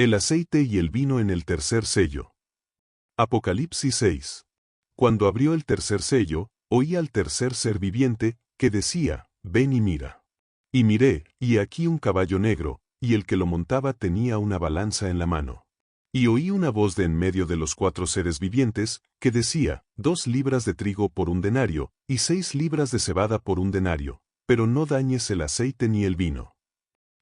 El aceite y el vino en el tercer sello. Apocalipsis 6. Cuando abrió el tercer sello, oí al tercer ser viviente, que decía, ven y mira. Y miré, y aquí un caballo negro, y el que lo montaba tenía una balanza en la mano. Y oí una voz de en medio de los 4 seres vivientes, que decía, 2 libras de trigo por 1 denario, y 6 libras de cebada por 1 denario, pero no dañes el aceite ni el vino.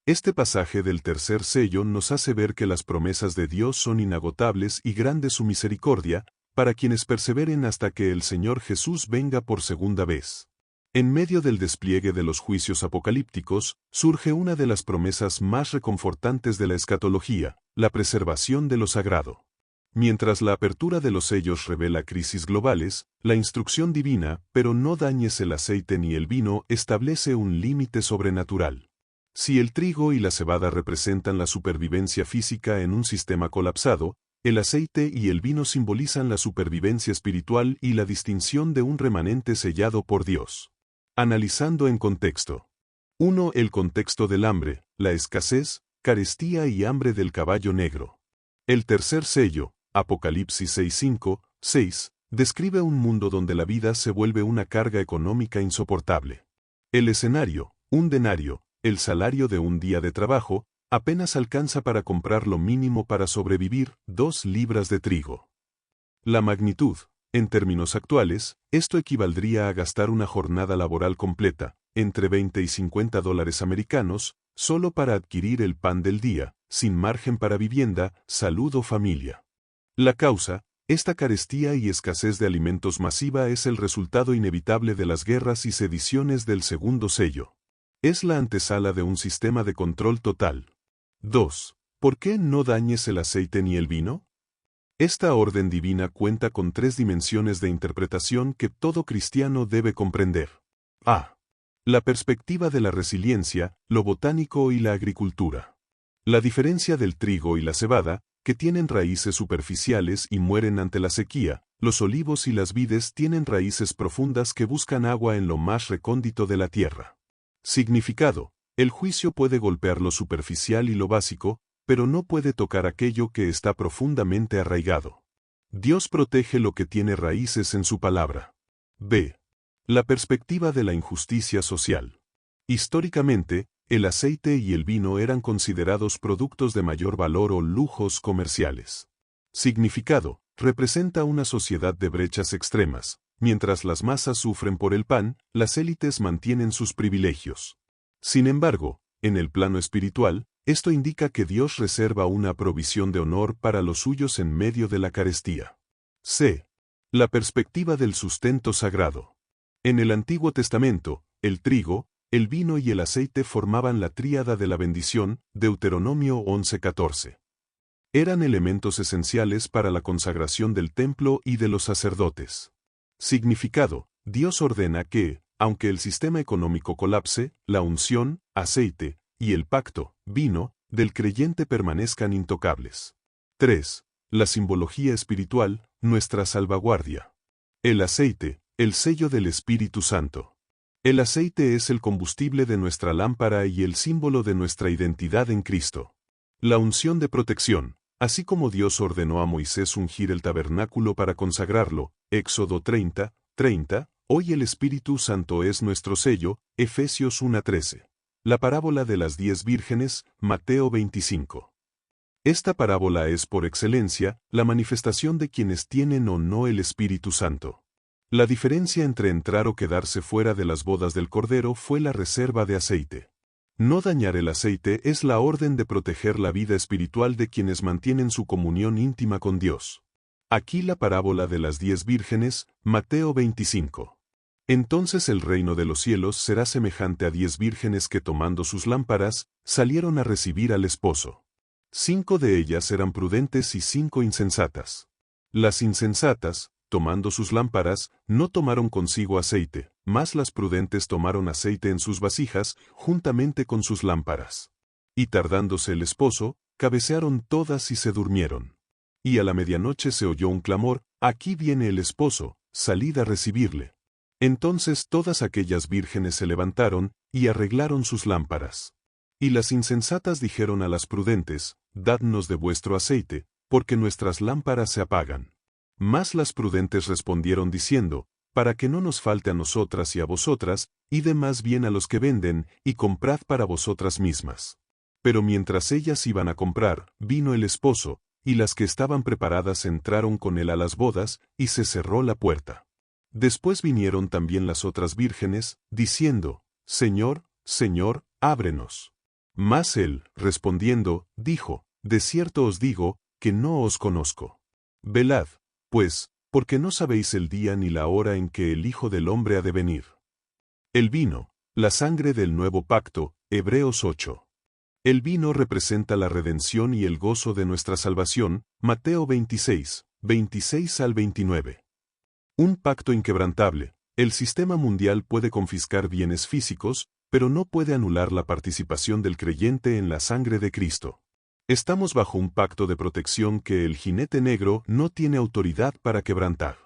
Este pasaje del tercer sello nos hace ver que las promesas de Dios son inagotables y grande su misericordia, para quienes perseveren hasta que el Señor Jesús venga por segunda vez. En medio del despliegue de los juicios apocalípticos, surge una de las promesas más reconfortantes de la escatología, la preservación de lo sagrado. Mientras la apertura de los sellos revela crisis globales, la instrucción divina, pero no dañes el aceite ni el vino, establece un límite sobrenatural. Si el trigo y la cebada representan la supervivencia física en un sistema colapsado, el aceite y el vino simbolizan la supervivencia espiritual y la distinción de un remanente sellado por Dios. Analizando en contexto. 1. El contexto del hambre, la escasez, carestía y hambre del caballo negro. El tercer sello, Apocalipsis 6:5, 6, describe un mundo donde la vida se vuelve una carga económica insoportable. El escenario, 1 denario, el salario de un día de trabajo, apenas alcanza para comprar lo mínimo para sobrevivir, 2 libras de trigo. La magnitud. En términos actuales, esto equivaldría a gastar una jornada laboral completa, entre 20 y 50 dólares americanos, solo para adquirir el pan del día, sin margen para vivienda, salud o familia. La causa, esta carestía y escasez de alimentos masiva es el resultado inevitable de las guerras y sediciones del segundo sello. Es la antesala de un sistema de control total. 2. ¿Por qué no dañes el aceite ni el vino? Esta orden divina cuenta con 3 dimensiones de interpretación que todo cristiano debe comprender. A. La perspectiva de la resiliencia, lo botánico y la agricultura. La diferencia del trigo y la cebada, que tienen raíces superficiales y mueren ante la sequía, los olivos y las vides tienen raíces profundas que buscan agua en lo más recóndito de la tierra. Significado. El juicio puede golpear lo superficial y lo básico, pero no puede tocar aquello que está profundamente arraigado. Dios protege lo que tiene raíces en su palabra. B. La perspectiva de la injusticia social. Históricamente, el aceite y el vino eran considerados productos de mayor valor o lujos comerciales. Significado. Representa una sociedad de brechas extremas. Mientras las masas sufren por el pan, las élites mantienen sus privilegios. Sin embargo, en el plano espiritual, esto indica que Dios reserva una provisión de honor para los suyos en medio de la carestía. C. La perspectiva del sustento sagrado. En el Antiguo Testamento, el trigo, el vino y el aceite formaban la tríada de la bendición, Deuteronomio 11:14. Eran elementos esenciales para la consagración del templo y de los sacerdotes. Significado. Dios ordena que, aunque el sistema económico colapse, la unción, aceite, y el pacto, vino, del creyente permanezcan intocables. 3. La simbología espiritual, nuestra salvaguardia. El aceite, el sello del Espíritu Santo. El aceite es el combustible de nuestra lámpara y el símbolo de nuestra identidad en Cristo. La unción de protección, así como Dios ordenó a Moisés ungir el tabernáculo para consagrarlo, Éxodo 30:30, hoy el Espíritu Santo es nuestro sello, Efesios 1:13. La parábola de las 10 vírgenes, Mateo 25. Esta parábola es por excelencia la manifestación de quienes tienen o no el Espíritu Santo. La diferencia entre entrar o quedarse fuera de las bodas del Cordero fue la reserva de aceite. No dañar el aceite es la orden de proteger la vida espiritual de quienes mantienen su comunión íntima con Dios. Aquí la parábola de las 10 vírgenes, Mateo 25. Entonces el reino de los cielos será semejante a 10 vírgenes que tomando sus lámparas, salieron a recibir al esposo. 5 de ellas eran prudentes y 5 insensatas. Las insensatas, tomando sus lámparas, no tomaron consigo aceite, mas las prudentes tomaron aceite en sus vasijas, juntamente con sus lámparas. Y tardándose el esposo, cabecearon todas y se durmieron. Y a la medianoche se oyó un clamor, aquí viene el esposo, salid a recibirle. Entonces todas aquellas vírgenes se levantaron, y arreglaron sus lámparas. Y las insensatas dijeron a las prudentes, dadnos de vuestro aceite, porque nuestras lámparas se apagan. Mas las prudentes respondieron diciendo, para que no nos falte a nosotras y a vosotras, id más bien a los que venden, y comprad para vosotras mismas. Pero mientras ellas iban a comprar, vino el esposo, y las que estaban preparadas entraron con él a las bodas, y se cerró la puerta. Después vinieron también las otras vírgenes, diciendo, Señor, Señor, ábrenos. Mas él, respondiendo, dijo, de cierto os digo, que no os conozco. Velad, pues, porque no sabéis el día ni la hora en que el Hijo del Hombre ha de venir. El vino, la sangre del nuevo pacto, Hebreos 8. El vino representa la redención y el gozo de nuestra salvación, Mateo 26, 26 al 29. Un pacto inquebrantable. El sistema mundial puede confiscar bienes físicos, pero no puede anular la participación del creyente en la sangre de Cristo. Estamos bajo un pacto de protección que el jinete negro no tiene autoridad para quebrantar.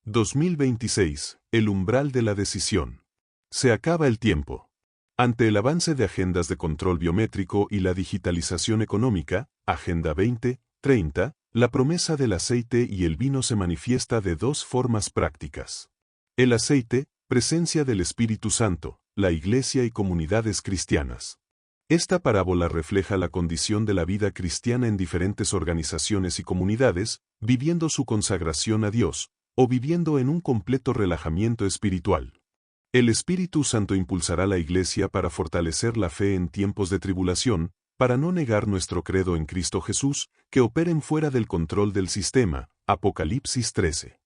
2026, el umbral de la decisión. Se acaba el tiempo. Ante el avance de agendas de control biométrico y la digitalización económica, Agenda 2030, la promesa del aceite y el vino se manifiesta de dos formas prácticas. El aceite, presencia del Espíritu Santo, la Iglesia y comunidades cristianas. Esta parábola refleja la condición de la vida cristiana en diferentes organizaciones y comunidades, viviendo su consagración a Dios, o viviendo en un completo relajamiento espiritual. El Espíritu Santo impulsará la Iglesia para fortalecer la fe en tiempos de tribulación, para no negar nuestro credo en Cristo Jesús, que operen fuera del control del sistema. Apocalipsis 13.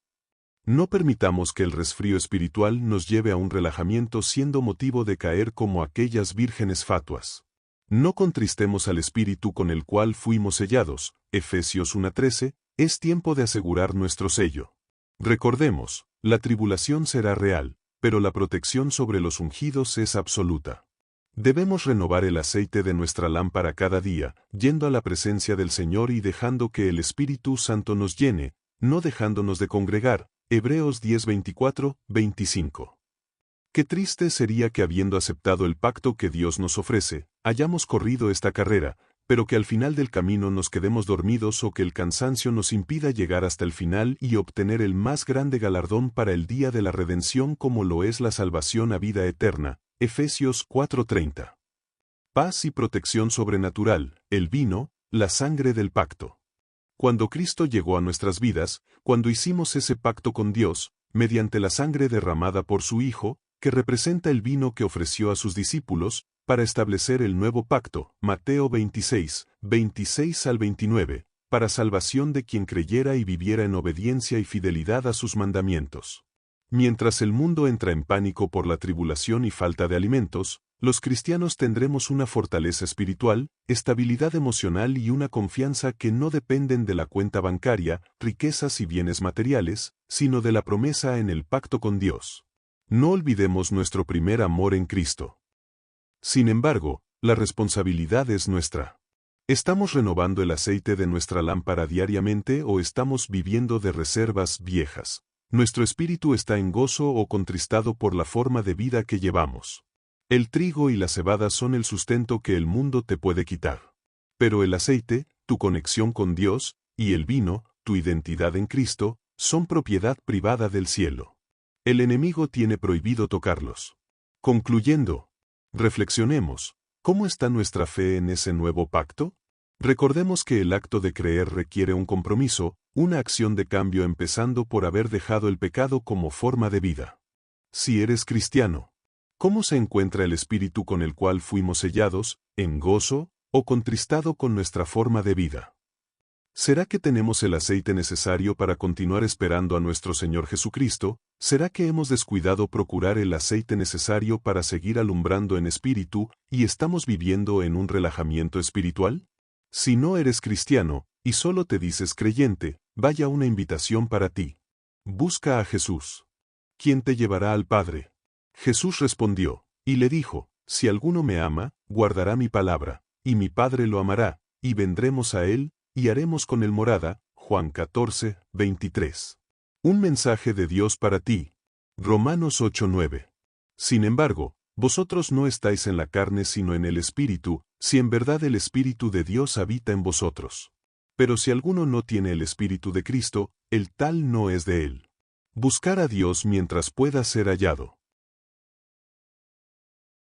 No permitamos que el resfrío espiritual nos lleve a un relajamiento siendo motivo de caer como aquellas vírgenes fatuas. No contristemos al Espíritu con el cual fuimos sellados. Efesios 1:13, es tiempo de asegurar nuestro sello. Recordemos, la tribulación será real, pero la protección sobre los ungidos es absoluta. Debemos renovar el aceite de nuestra lámpara cada día, yendo a la presencia del Señor y dejando que el Espíritu Santo nos llene, no dejándonos de congregar. Hebreos 10:24, 25. Qué triste sería que habiendo aceptado el pacto que Dios nos ofrece, hayamos corrido esta carrera, pero que al final del camino nos quedemos dormidos o que el cansancio nos impida llegar hasta el final y obtener el más grande galardón para el día de la redención como lo es la salvación a vida eterna. Efesios 4:30. Paz y protección sobrenatural, el vino, la sangre del pacto. Cuando Cristo llegó a nuestras vidas, cuando hicimos ese pacto con Dios, mediante la sangre derramada por su Hijo, que representa el vino que ofreció a sus discípulos, para establecer el nuevo pacto, Mateo 26, 26 al 29, para salvación de quien creyera y viviera en obediencia y fidelidad a sus mandamientos. Mientras el mundo entra en pánico por la tribulación y falta de alimentos, los cristianos tendremos una fortaleza espiritual, estabilidad emocional y una confianza que no dependen de la cuenta bancaria, riquezas y bienes materiales, sino de la promesa en el pacto con Dios. No olvidemos nuestro primer amor en Cristo. Sin embargo, la responsabilidad es nuestra. ¿Estamos renovando el aceite de nuestra lámpara diariamente o estamos viviendo de reservas viejas? Nuestro espíritu está en gozo o contristado por la forma de vida que llevamos. El trigo y la cebada son el sustento que el mundo te puede quitar. Pero el aceite, tu conexión con Dios, y el vino, tu identidad en Cristo, son propiedad privada del cielo. El enemigo tiene prohibido tocarlos. Concluyendo, reflexionemos, ¿cómo está nuestra fe en ese nuevo pacto? Recordemos que el acto de creer requiere un compromiso, una acción de cambio empezando por haber dejado el pecado como forma de vida. Si eres cristiano, ¿cómo se encuentra el espíritu con el cual fuimos sellados, en gozo, o contristado con nuestra forma de vida? ¿Será que tenemos el aceite necesario para continuar esperando a nuestro Señor Jesucristo? ¿Será que hemos descuidado procurar el aceite necesario para seguir alumbrando en espíritu y estamos viviendo en un relajamiento espiritual? Si no eres cristiano, y solo te dices creyente, vaya una invitación para ti. Busca a Jesús. ¿Quién te llevará al Padre? Jesús respondió, y le dijo, si alguno me ama, guardará mi palabra, y mi Padre lo amará, y vendremos a él, y haremos con él morada. Juan 14, 23. Un mensaje de Dios para ti. Romanos 8:9. Sin embargo, Vosotros no estáis en la carne sino en el Espíritu, si en verdad el Espíritu de Dios habita en vosotros. Pero si alguno no tiene el Espíritu de Cristo, el tal no es de él. Buscar a Dios mientras pueda ser hallado.